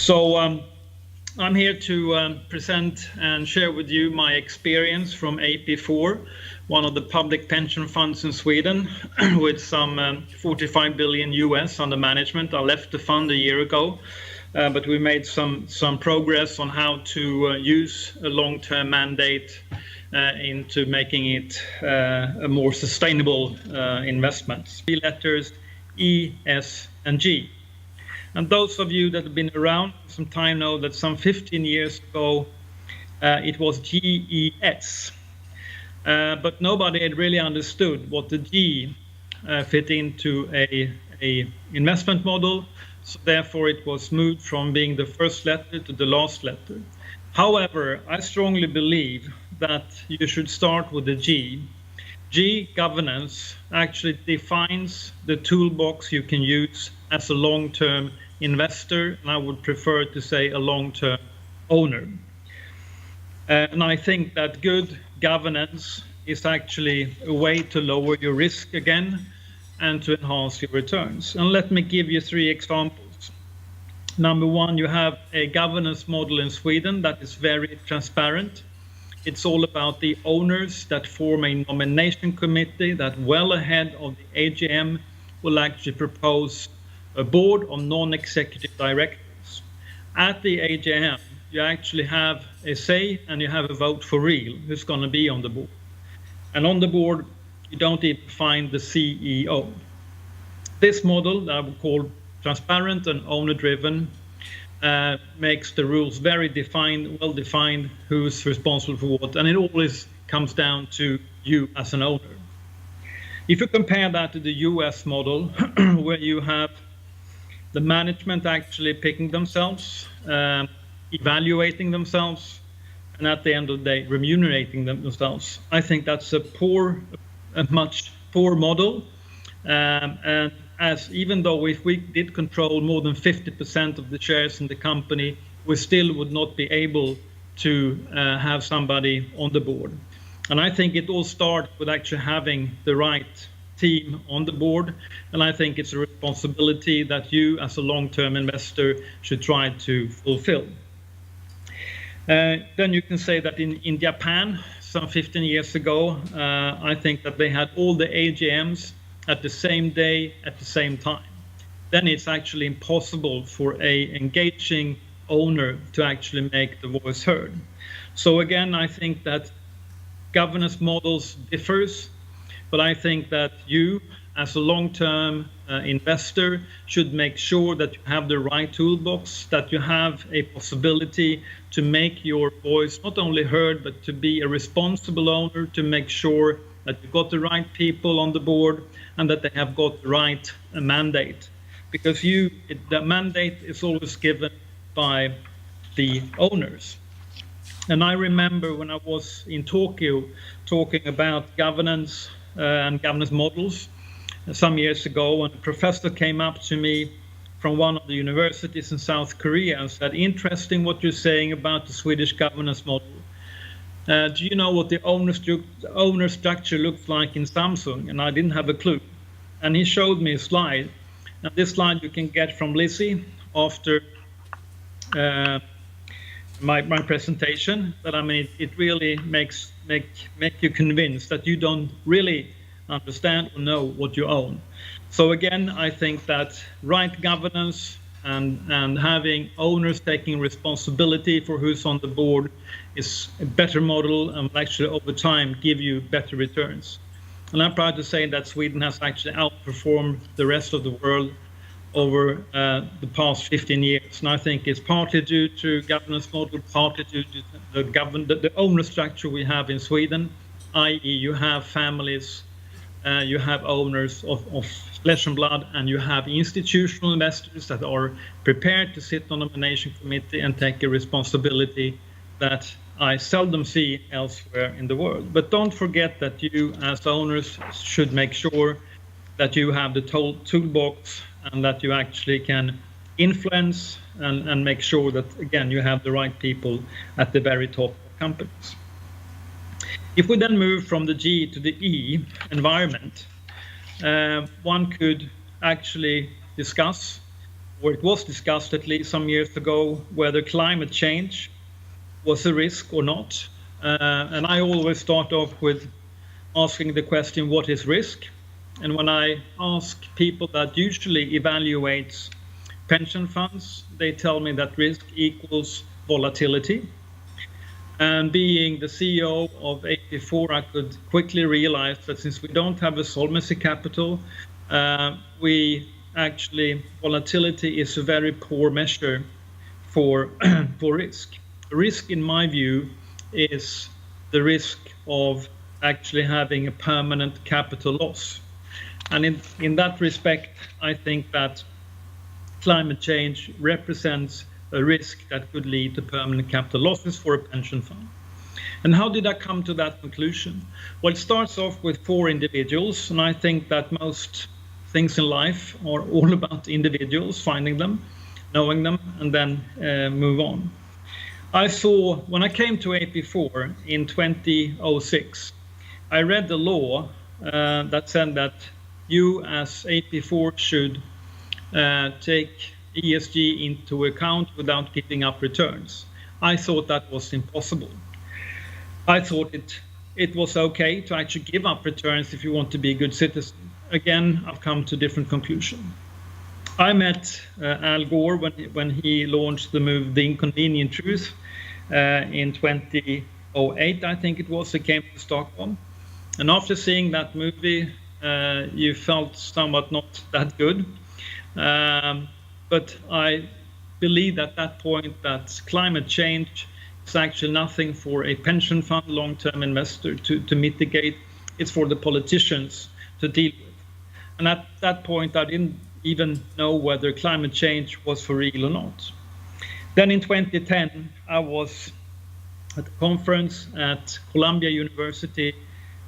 So I'm here to present and share with you my experience from AP4, one of the public pension funds in Sweden, with some 45 billion US under management. I left the fund a year ago, but we made some progress on how to use a long-term mandate into making it a more sustainable investment. Three letters, E, S, and G. And those of you that have been around for some time know that some 15 years ago, it was GES. But nobody had really understood what the G fit into a investment model. So therefore, it was moved from being the first letter to the last letter. However, I strongly believe that you should start with the G. G, governance, actually defines the toolbox you can use as a long-term investor, and I would prefer to say a long-term owner. And I think that good governance is actually a way to lower your risk again and to enhance your returns. And let me give you 3 examples. Number 1, you have a governance model in Sweden that is very transparent. It's all about the owners that form a nomination committee that well ahead of the AGM will actually propose a board of non-executive directors. At the AGM, you actually have a say and you have a vote for real who's going to be on the board. And on the board, you don't even find the CEO. This model that I would call transparent and owner-driven makes the rules very defined, well-defined, who's responsible for what, and it always comes down to you as an owner. If you compare that to the US model, where you have the management actually picking themselves, evaluating themselves, and at the end of the day, remunerating themselves, I think that's a much poor model. And as even though if we did control more than 50% of the shares in the company, we still would not be able to have somebody on the board. And I think it all starts with actually having the right team on the board. And I think it's a responsibility that you as a long-term investor should try to fulfill. Then you can say that in Japan, some 15 years ago, I think that they had all the AGMs at the same day, at the same time. Then it's actually impossible for a engaging owner to actually make the voice heard. So again, I think that governance models differs, but I think that you as a long-term investor should make sure that you have the right toolbox, that you have a possibility to make your voice not only heard, but to be a responsible owner, to make sure that you've got the right people on the board and that they have got the right mandate. Because the mandate is always given by the owners. And I remember when I was in Tokyo talking about governance and governance models some years ago, and a professor came up to me from one of the universities in South Korea and said, "Interesting what you're saying about the Swedish governance model. Do you know what the owner structure looks like in Samsung?" And I didn't have a clue. And he showed me a slide. And this slide you can get from Lizzie after my presentation. But I mean, it really make you convinced that you don't really understand or know what you own. So again, I think that right governance and having owners taking responsibility for who's on the board is a better model and will actually over time give you better returns. And I'm proud to say that Sweden has actually outperformed the rest of the world over the past 15 years. And I think it's partly due to governance model, partly due to the owner structure we have in Sweden, i.e. you have families, you have owners of flesh and blood, and you have institutional investors that are prepared to sit on a nomination committee and take a responsibility that I seldom see elsewhere in the world. But don't forget that you as owners should make sure that you have the toolbox and that you actually can influence and make sure that, again, you have the right people at the very top of companies. If we then move from the G to the E, environment, one could actually discuss or it was discussed at least some years ago, whether climate change was a risk or not. And I always start off with asking the question, what is risk? And when I ask people that usually evaluates pension funds, they tell me that risk equals volatility. And being the CEO of AP4, I could quickly realize that since we don't have a solvency capital, volatility is a very poor measure for risk. Risk, in my view, is the risk of actually having a permanent capital loss. And in that respect, I think that climate change represents a risk that could lead to permanent capital losses for a pension fund. And how did I come to that conclusion? Well, it starts off with 4 individuals, and I think that most things in life are all about individuals, finding them, knowing them, and then move on. I saw, when I came to AP4 in 2006, I read the law that said that you as AP4 should take ESG into account without giving up returns. I thought that was impossible. I thought it was okay to actually give up returns if you want to be a good citizen. Again, I've come to a different conclusion. I met Al Gore when he launched the movie The Inconvenient Truth in 2008, I think it was. He came to Stockholm. And after seeing that movie, you felt somewhat not that good. But I believe at that point that climate change is actually nothing for a pension fund long-term investor to mitigate. It's for the politicians to deal with. And at that point, I didn't even know whether climate change was for real or not. Then in 2010, I was at a conference at Columbia University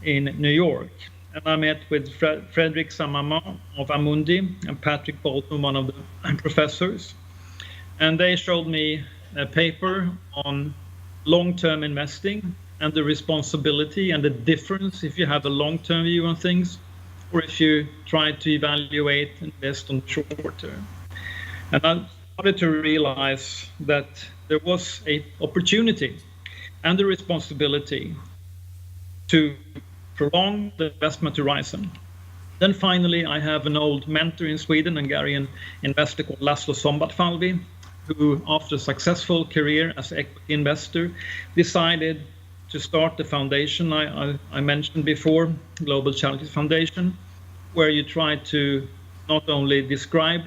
in New York. And I met with Frederick Samama of Amundi and Patrick Bolton, one of the professors. And they showed me a paper on long-term investing and the responsibility and the difference if you have a long-term view on things or if you try to evaluate and invest on the short term. And I started to realize that there was an opportunity and a responsibility to prolong the investment horizon. Then finally, I have an old mentor in Sweden, a Hungarian investor called Laszlo Szombatfalvi, who after a successful career as an equity investor decided to start the foundation I mentioned before, Global Challenges Foundation, where you try to not only describe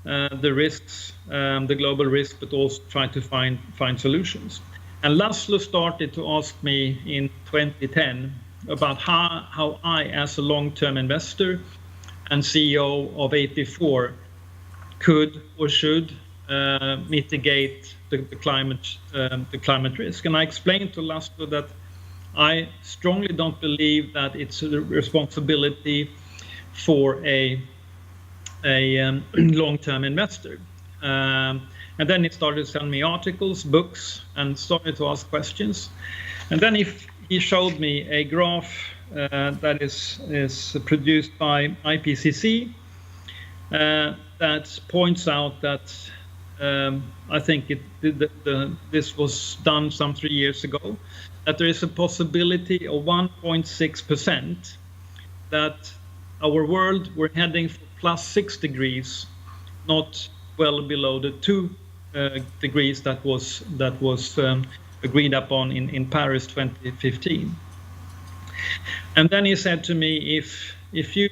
the risks, the global risk, but also try to find solutions. And Laszlo started to ask me in 2010 about how I, as a long-term investor and CEO of AP4, could or should mitigate the climate risk. And I explained to Laszlo that I strongly don't believe that it's a responsibility for a long-term investor. And then he started to send me articles, books, and started to ask questions. And then he showed me a graph that is produced by IPCC that points out that I think this was done some 3 years ago, that there is a possibility of 1.6% that our world, we're heading for +6 degrees, not well below the 2 degrees that was agreed upon in Paris 2015. And then he said to me, if you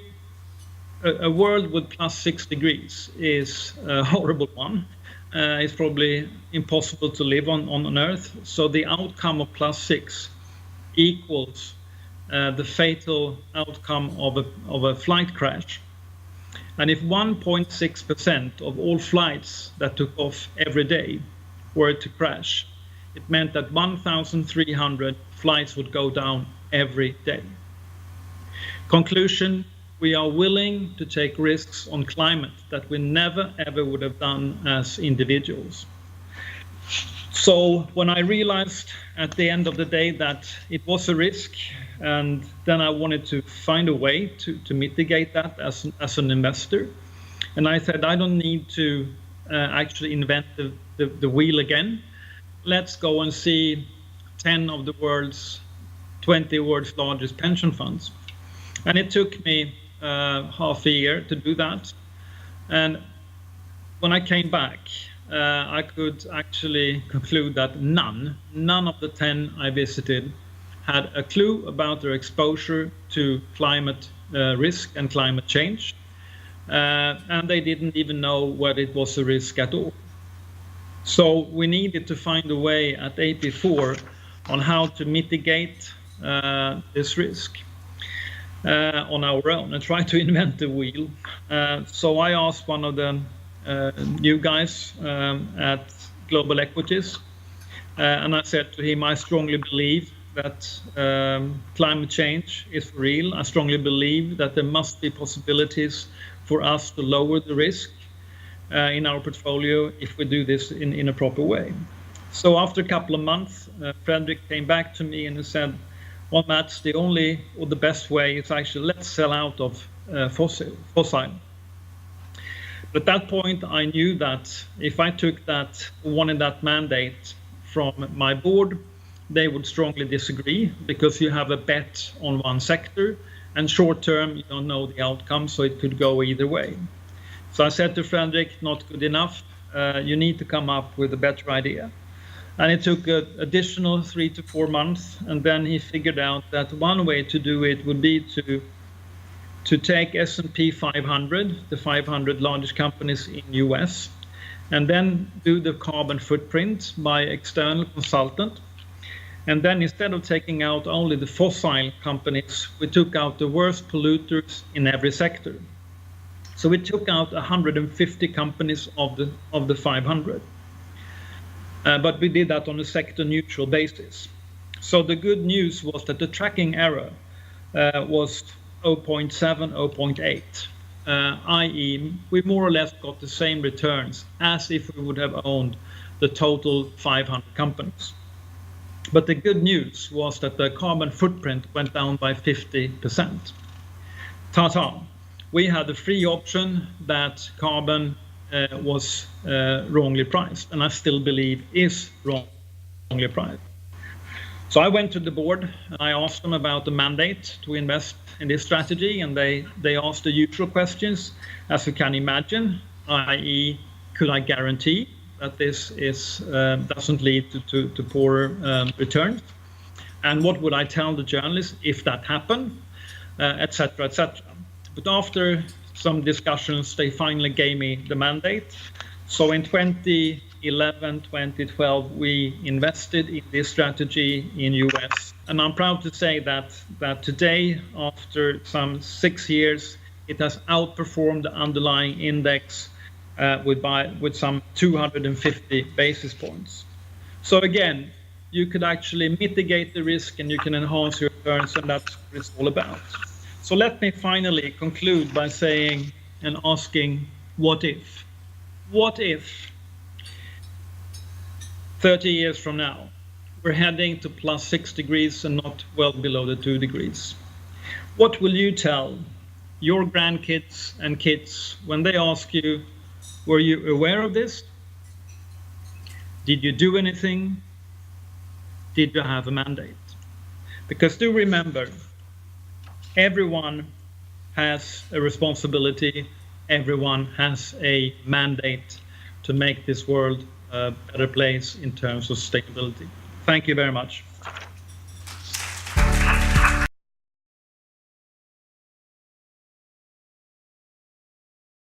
a world with +6 degrees is a horrible one. It's probably impossible to live on Earth. So the outcome of +6 equals the fatal outcome of a flight crash. And if 1.6% of all flights that took off every day were to crash, it meant that 1,300 flights would go down every day. Conclusion: we are willing to take risks on climate that we never ever would have done as individuals. So when I realized at the end of the day that it was a risk, and then I wanted to find a way to mitigate that as an investor. And I said, I don't need to actually invent the wheel again. Let's go and see 10 of the world's 20 world's largest pension funds. And it took me half a year to do that. And when I came back, I could actually conclude that none of the 10 I visited had a clue about their exposure to climate risk and climate change. And they didn't even know whether it was a risk at all. So we needed to find a way at AP4 on how to mitigate this risk on our own and try to invent the wheel. So I asked one of the new guys at Global Equities, and I said to him, I strongly believe that climate change is real. I strongly believe that there must be possibilities for us to lower the risk in our portfolio if we do this in a proper way. So after a couple of months, Fredrik came back to me and he said, well, Mats, the only or the best way is actually let's sell out of fossil. But at that point, I knew that if I took that, wanted that mandate from my board, they would strongly disagree because you have a bet on one sector and short term, you don't know the outcome, so it could go either way. So I said to Fredrik, not good enough. You need to come up with a better idea. And it took an additional 3 to 4 months. And then he figured out that one way to do it would be to take S&P 500, the 500 largest companies in US, and then do the carbon footprint by external consultant. And then instead of taking out only the fossil companies, we took out the worst polluters in every sector. So we took out 150 companies of the 500. But we did that on a sector neutral basis. So the good news was that the tracking error was 0.7, 0.8, i.e. we more or less got the same returns as if we would have owned the total 500 companies. But the good news was that the carbon footprint went down by 50%. Ta-ta. We had a free option that carbon was wrongly priced, and I still believe is wrongly priced. So I went to the board and I asked them about the mandate to invest in this strategy, and they asked the usual questions, as you can imagine, i.e. could I guarantee that this is doesn't lead to poorer returns, and what would I tell the journalists if that happened, etc., etc. But after some discussions, they finally gave me the mandate. So in 2011, 2012, we invested in this strategy in US. And I'm proud to say that today, after some 6 years, it has outperformed the underlying index with some 250 basis points. So again, you could actually mitigate the risk and you can enhance your returns, and that's what it's all about. So let me finally conclude by saying and asking, what if? What if 30 years from now, we're heading to plus 6 degrees and not well below the 2 degrees? What will you tell your grandkids and kids when they ask you, were you aware of this? Did you do anything? Did you have a mandate? Because do remember, everyone has a responsibility, everyone has a mandate to make this world a better place in terms of sustainability. Thank you very much.